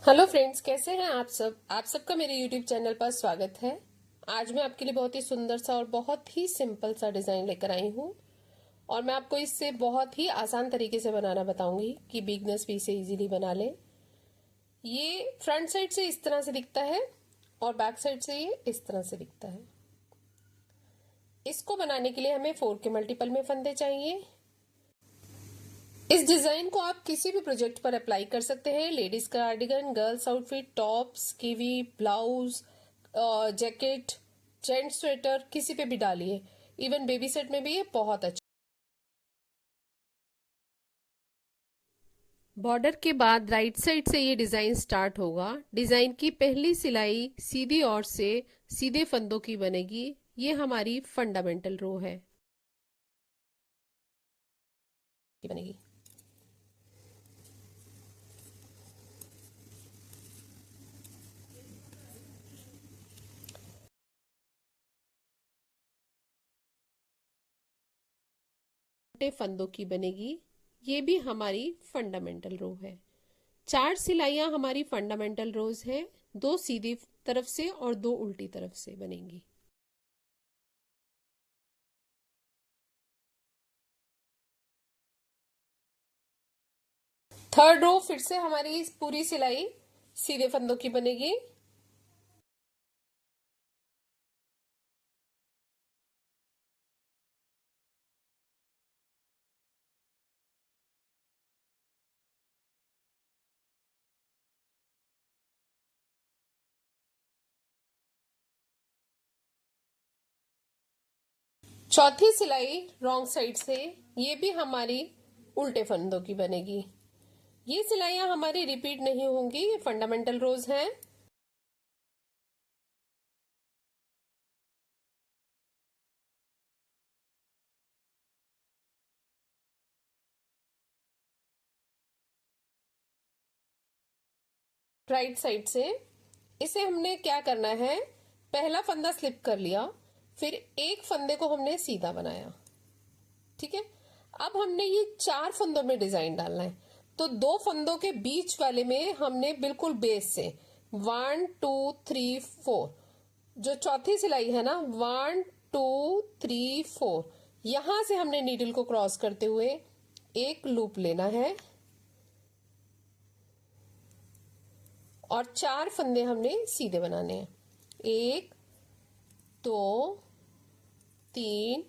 Hello friends, कैसे हैं आप सब। आप सबका मेरे यूट्यूब चैनल पर स्वागत है। आज मैं आपके लिए बहुत ही सुंदर सा और बहुत ही सिंपल सा डिजाइन लेकर आई हूँ और मैं आपको इससे बहुत ही आसान तरीके से बनाना बताऊंगी कि बिगनर्स भी इसे इजीली बना ले। ये फ्रंट साइड से इस तरह से दिखता है और बैक साइड से ये इस तरह से दिखता है। इसको बनाने के लिए हमें 4 के मल्टीपल में फंदे चाहिए। इस डिजाइन को आप किसी भी प्रोजेक्ट पर अप्लाई कर सकते हैं। Ladies cardigan, girls outfit, tops, kiwi, blouse, jacket, gents sweater, किसी पे भी डालिए। इवन बेबी सेट में भी ये बहुत अच्छा। बॉर्डर के बाद राइट साइड से ये डिजाइन स्टार्ट होगा। डिजाइन की पहली सिलाई सीधी ओर से सीधे फंदों की बनेगी। ये हमारी फंडामेंटल रो है बनेगी। फंदों की बनेगी। ये भी हमारी फंडामेंटल रो है। 4 सिलाइयां हमारी फंडामेंटल रोज है। 2 सीधी तरफ से और 2 उल्टी तरफ से बनेंगी। थर्ड रो फिर से हमारी पूरी सिलाई सीधे फंदों की बनेगी। चौथी सिलाई रॉन्ग साइड से, ये भी हमारी उल्टे फंदों की बनेगी। ये सिलाइयां हमारी रिपीट नहीं होंगी, ये फंडामेंटल रोज हैं। राइट साइड से इसे हमने क्या करना है, पहला फंदा स्लिप कर लिया, फिर एक फंदे को हमने सीधा बनाया। ठीक है। अब हमने ये 4 फंदों में डिजाइन डालना है, तो 2 फंदों के बीच वाले में हमने बिल्कुल बेस से 1 2 3 4, जो चौथी सिलाई है ना 1 2 3 4, यहां से हमने नीडल को क्रॉस करते हुए एक लूप लेना है और 4 फंदे हमने सीधे बनाने हैं। 1 2 3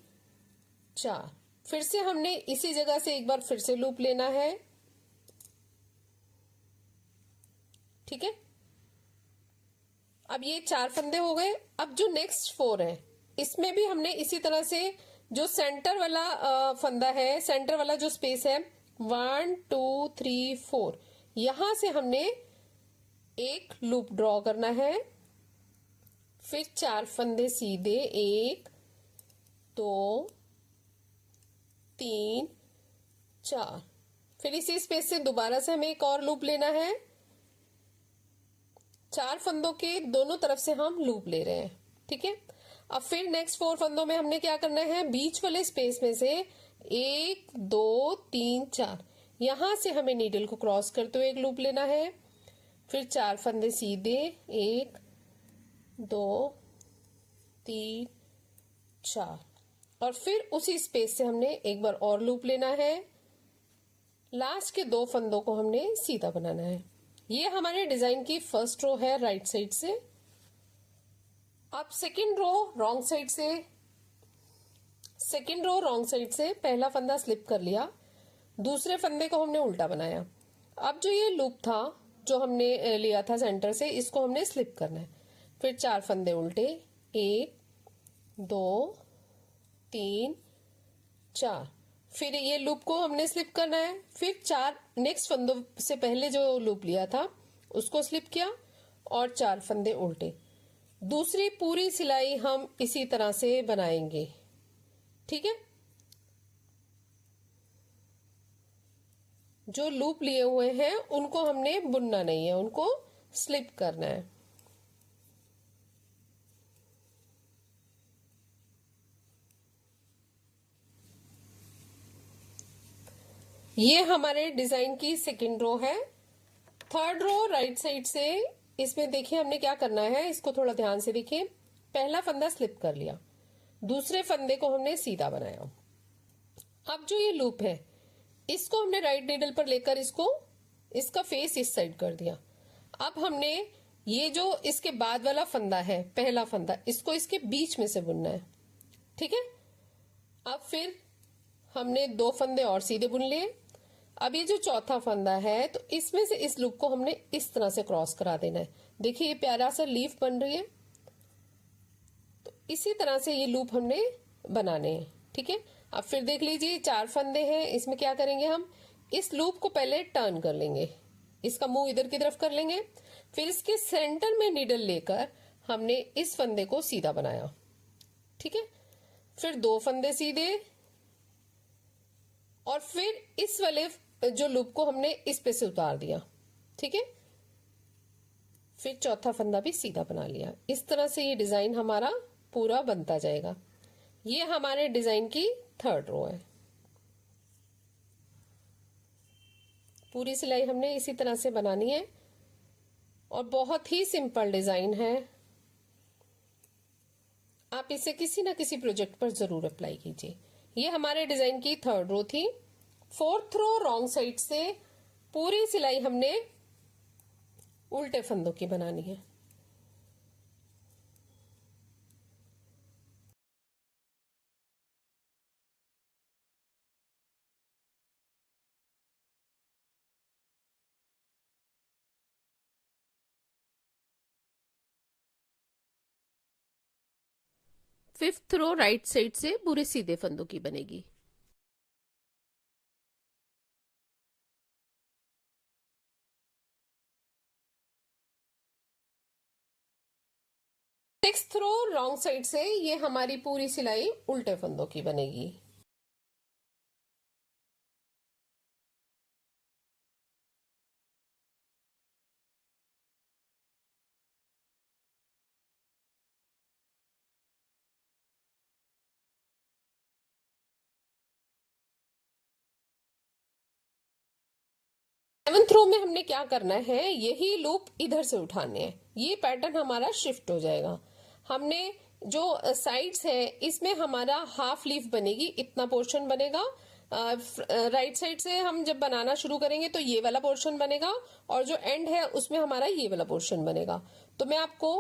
4। फिर से हमने इसी जगह से एक बार फिर से लूप लेना है। ठीक है। अब ये 4 फंदे हो गए। अब जो नेक्स्ट 4 है, इसमें भी हमने इसी तरह से जो सेंटर वाला फंदा है, सेंटर वाला जो स्पेस है 1 2 3 4, यहां से हमने एक लूप ड्रॉ करना है। फिर 4 फंदे सीधे, 1 2 3 4। फिर इसी स्पेस से दोबारा से हमें एक और लूप लेना है। 4 फंदों के दोनों तरफ से हम लूप ले रहे हैं। ठीक है। अब फिर नेक्स्ट 4 फंदों में हमने क्या करना है, बीच वाले स्पेस में से 1 2 3 4, यहां से हमें नीडल को क्रॉस करते हुए एक लूप लेना है। फिर 4 फंदे सीधे, 1 2 3 4, और फिर उसी स्पेस से हमने एक बार और लूप लेना है। लास्ट के 2 फंदों को हमने सीधा बनाना है। ये हमारे डिजाइन की फर्स्ट रो है राइट साइड से। अब सेकेंड रो रॉन्ग साइड से, पहला फंदा स्लिप कर लिया, दूसरे फंदे को हमने उल्टा बनाया। अब जो ये लूप था जो हमने लिया था सेंटर से, इसको हमने स्लिप करना है। फिर 4 फंदे उल्टे, 1 2 3 4। फिर ये लूप को हमने स्लिप करना है। फिर 4 नेक्स्ट फंदों से पहले जो लूप लिया था उसको स्लिप किया और 4 फंदे उल्टे। दूसरी पूरी सिलाई हम इसी तरह से बनाएंगे। ठीक है। जो लूप लिए हुए हैं उनको हमने बुनना नहीं है, उनको स्लिप करना है। ये हमारे डिजाइन की सेकेंड रो है। थर्ड रो राइट साइड से, इसमें देखिए हमने क्या करना है, इसको थोड़ा ध्यान से देखिए। पहला फंदा स्लिप कर लिया, दूसरे फंदे को हमने सीधा बनाया। अब जो ये लूप है इसको हमने राइट नीडल पर लेकर इसका फेस इस साइड कर दिया। अब हमने ये जो इसके बाद वाला फंदा है, पहला फंदा, इसको इसके बीच में से बुनना है। ठीक है, अब फिर हमने 2 फंदे और सीधे बुन लिए। अब ये जो चौथा फंदा है तो इसमें से इस लूप को हमने इस तरह से क्रॉस करा देना है। देखिए ये प्यारा सा लीफ बन रही है, तो इसी तरह से ये लूप हमने बनाने हैं। ठीक है, अब फिर देख लीजिए 4 फंदे हैं, इसमें क्या करेंगे, हम इस लूप को पहले टर्न कर लेंगे, इसका मुंह इधर की तरफ कर लेंगे, फिर इसके सेंटर में नीडल लेकर हमने इस फंदे को सीधा बनाया। ठीक है, फिर 2 फंदे सीधे, और फिर इस वाले जो लूप को हमने इस पे से उतार दिया। ठीक है, फिर चौथा फंदा भी सीधा बना लिया। इस तरह से ये डिजाइन हमारा पूरा बनता जाएगा। ये हमारे डिजाइन की थर्ड रो है। पूरी सिलाई हमने इसी तरह से बनानी है और बहुत ही सिंपल डिजाइन है। आप इसे किसी ना किसी प्रोजेक्ट पर जरूर अप्लाई कीजिए। ये हमारे डिजाइन की थर्ड रो थी। फोर्थ रो रॉन्ग साइड से पूरी सिलाई हमने उल्टे फंदों की बनानी है। फिफ्थ रो राइट साइड से पूरे सीधे फंदों की बनेगी। सिक्स्थ रो रॉन्ग साइड से ये हमारी पूरी सिलाई उल्टे फंदों की बनेगी। सेवंथ रो में हमने क्या करना है, यही लूप इधर से उठाने हैं। ये पैटर्न हमारा शिफ्ट हो जाएगा। हमने जो साइड्स है इसमें हमारा हाफ लीफ बनेगी, इतना पोर्शन बनेगा। राइट साइड से हम जब बनाना शुरू करेंगे तो ये वाला पोर्शन बनेगा, और जो एंड है उसमें हमारा ये वाला पोर्शन बनेगा। तो मैं आपको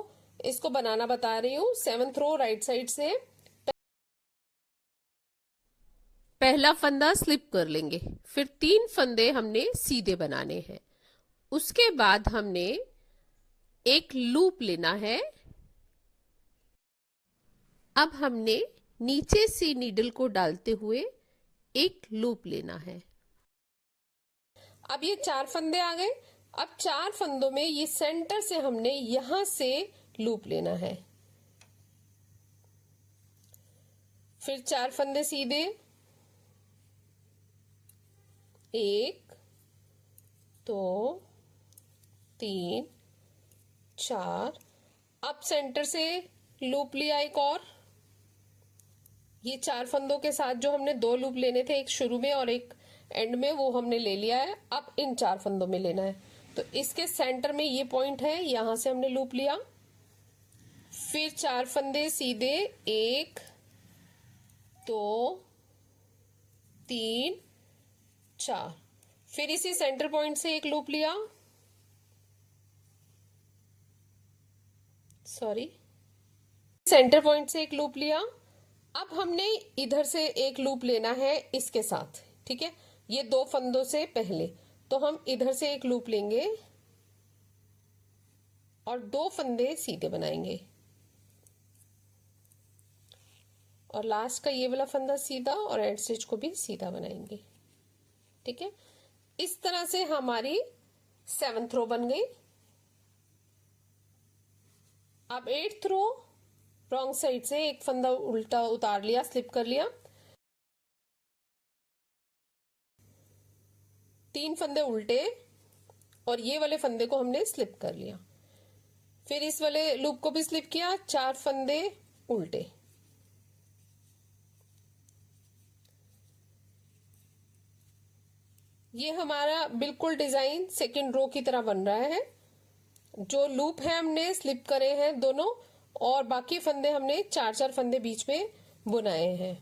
इसको बनाना बता रही हूँ। सेवंथ रो राइट साइड से पहला फंदा स्लिप कर लेंगे, फिर 3 फंदे हमने सीधे बनाने हैं। उसके बाद हमने एक लूप लेना है। अब हमने नीचे से नीडल को डालते हुए एक लूप लेना है। अब ये 4 फंदे आ गए। अब 4 फंदों में ये सेंटर से हमने यहां से लूप लेना है। फिर 4 फंदे सीधे, 1 2 3 4। अब सेंटर से लूप लिया एक और। ये 4 फंदों के साथ जो हमने 2 लूप लेने थे, एक शुरू में और एक एंड में, वो हमने ले लिया है। अब इन 4 फंदों में लेना है। तो इसके सेंटर में ये पॉइंट है, यहां से हमने लूप लिया। फिर 4 फंदे सीधे, 1 2 3 4। फिर इसी सेंटर पॉइंट से एक लूप लिया, सेंटर पॉइंट से एक लूप लिया। अब हमने इधर से एक लूप लेना है इसके साथ। ठीक है, ये 2 फंदों से पहले, तो हम इधर से एक लूप लेंगे और 2 फंदे सीधे बनाएंगे, और लास्ट का ये वाला फंदा सीधा और एंड स्टिच को भी सीधा बनाएंगे। ठीक है, इस तरह से हमारी 7th रो बन गई। अब 8th रो रॉन्ग साइड से एक फंदा उल्टा उतार लिया, स्लिप कर लिया, 3 फंदे उल्टे, और ये वाले फंदे को हमने स्लिप कर लिया। फिर इस वाले लूप को भी स्लिप किया, 4 फंदे उल्टे, ये हमारा बिल्कुल डिजाइन सेकंड रो की तरह बन रहा है। जो लूप है हमने स्लिप करे हैं दोनों, और बाकी फंदे हमने चार चार फंदे बीच में बुनाए हैं।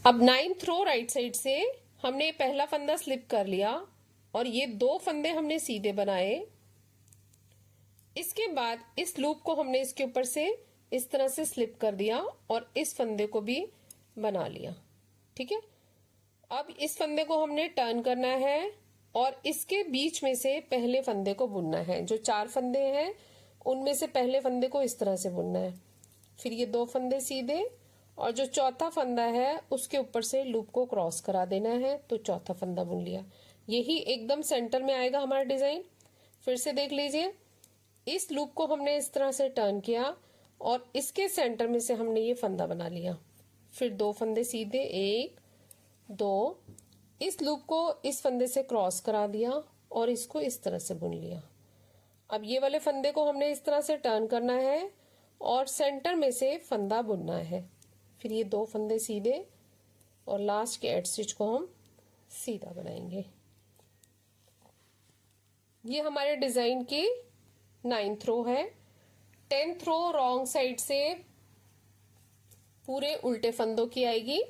अब 9th रो राइट साइड से हमने पहला फंदा स्लिप कर लिया और ये दो फंदे हमने सीधे बनाए। इसके बाद इस लूप को हमने इसके ऊपर से इस तरह से स्लिप कर दिया और इस फंदे को भी बना लिया। ठीक है, अब इस फंदे को हमने टर्न करना है और इसके बीच में से पहले फंदे को बुनना है। जो चार फंदे हैं उनमें से पहले फंदे को इस तरह से बुनना है। फिर ये दो फंदे सीधे और जो चौथा फंदा है उसके ऊपर से लूप को क्रॉस करा देना है, तो चौथा फंदा बुन लिया। यही एकदम सेंटर में आएगा हमारा डिजाइन। फिर से देख लीजिए, इस लूप को हमने इस तरह से टर्न किया और इसके सेंटर में से हमने ये फंदा बना लिया। फिर दो फंदे सीधे, एक दो, इस लूप को इस फंदे से क्रॉस करा दिया और इसको इस तरह से बुन लिया। अब ये वाले फंदे को हमने इस तरह से टर्न करना है और सेंटर में से फंदा बुनना है। फिर ये दो फंदे सीधे और लास्ट के एड स्टिच को हम सीधा बनाएंगे। ये हमारे डिजाइन की 9th रो है। 10th रो रॉन्ग साइड से पूरे उल्टे फंदों की आएगी।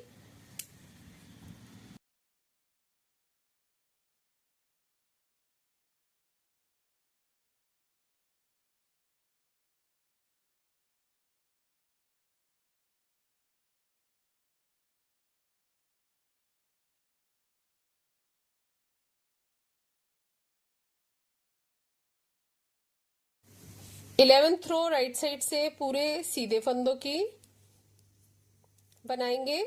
इलेवेंथ रो राइट साइड से पूरे सीधे फंदों की बनाएंगे।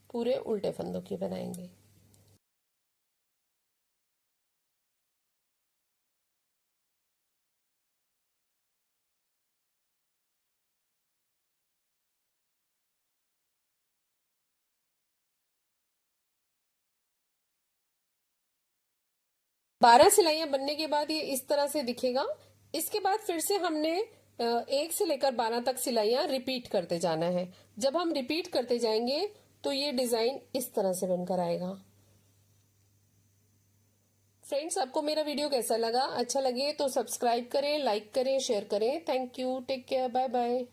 पूरे उल्टे फंदों की बनाएंगे। बारह सिलाइयां बनने के बाद ये इस तरह से दिखेगा। इसके बाद फिर से हमने 1 से लेकर 12 तक सिलाइयां रिपीट करते जाना है। जब हम रिपीट करते जाएंगे तो ये डिजाइन इस तरह से बनकर आएगा। फ्रेंड्स, आपको मेरा वीडियो कैसा लगा? अच्छा लगे तो सब्सक्राइब करें, लाइक करें, शेयर करें। Thank you, take care, bye bye.